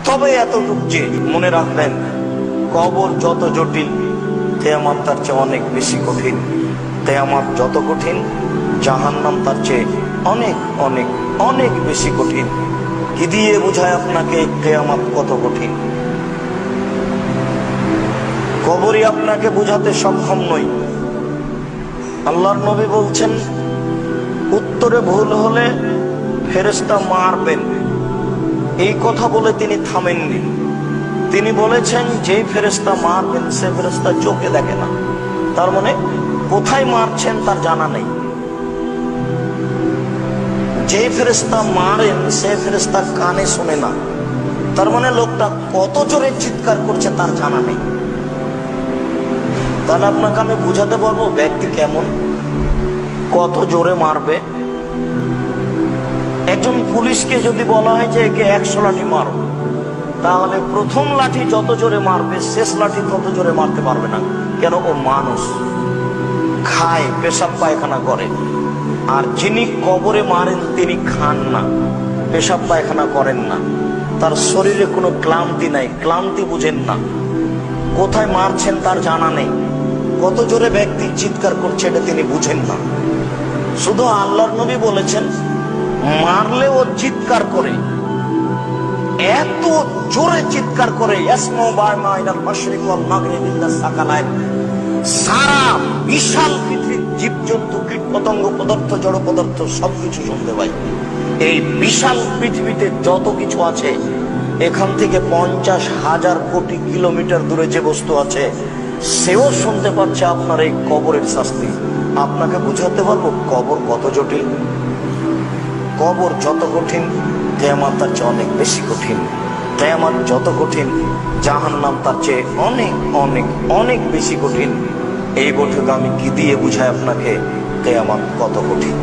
তবে এতটুকু যে মনে রাখবেন, কবর যত জটিল কিয়ামত তার চেয়ে অনেক বেশি কঠিন। কিয়ামত যত কঠিন জাহান্নাম তার চেয়ে অনেক অনেক অনেক বেশি কঠিন। কি দিয়ে বোঝায় আপনাকে কিয়ামত কত কঠিন? কবরই আপনাকে বুঝাতে সক্ষম নই। আল্লাহর নবী বলছেন, উত্তরে ভুল হলে ফেরেশতা মারবেন। এই কথা বলে তিনি থামেননি। তিনি বলেছেন, যেই ফেরেশতা মারবেন সে ফেরেশতা চোখে দেখে না। তার মানে কোথায় মারছেন তার জানা নেই। যে ফেরেশতা মারেন সে ফেরেশতা কানে শোনে না। তার মানে লোকটা কত জোরে চিৎকার করছে তার জানা নেই। তাহলে আপনাকে আমি বুঝাতে পারবো ব্যক্তি কেমন, কত জোরে মারবে। একজন পুলিশকে যদি বলা হয় যে একে 100 লাঠি মারো, তাহলে প্রথম লাঠি যত জোরে মারবে শেষ লাঠি তত জোরে মারতে পারবে না। কেন? ও মানুষ, খায়, পেশাব পায়খানা করে। আর যিনি কবরে মারেন তিনি খান না, পেশাব পায়খানা করেন না, তার শরীরে কোনো ক্লান্তি নাই, ক্লান্তি বুঝেন না। কোথায় মারছেন তার জানা নেই, কত জোরে ব্যক্তি চিৎকার করছে এটা তিনি বুঝেন না। শুধু আল্লাহর নবী বলেছেন, মারলে ও চিৎকার করে, এত জোরে চিৎকার করে, সারা বিশাল পৃথিবীর জীবজন্তু, কীট পতঙ্গ, পদার্থ, জড় পদার্থ সবকিছু শুনতে পাই। এই বিশাল পৃথিবীতে যত কিছু আছে, এখান থেকে 50,000 কোটি কিলোমিটার দূরে যে বস্তু আছে সেও শুনতে পাচ্ছে আপনার এই কবরের শাস্তি। আপনাকে বুঝাতে পারবো কবর কত জটিল। কবর যত কঠিন কিয়ামত তার চেয়ে অনেক বেশি কঠিন। কিয়ামত যত কঠিন জাহান্নাম তার চেয়ে অনেক অনেক অনেক বেশি কঠিন। এই বৈঠকে আমি কি দিয়ে বুঝাই আপনাকে কিয়ামত কত কঠিন?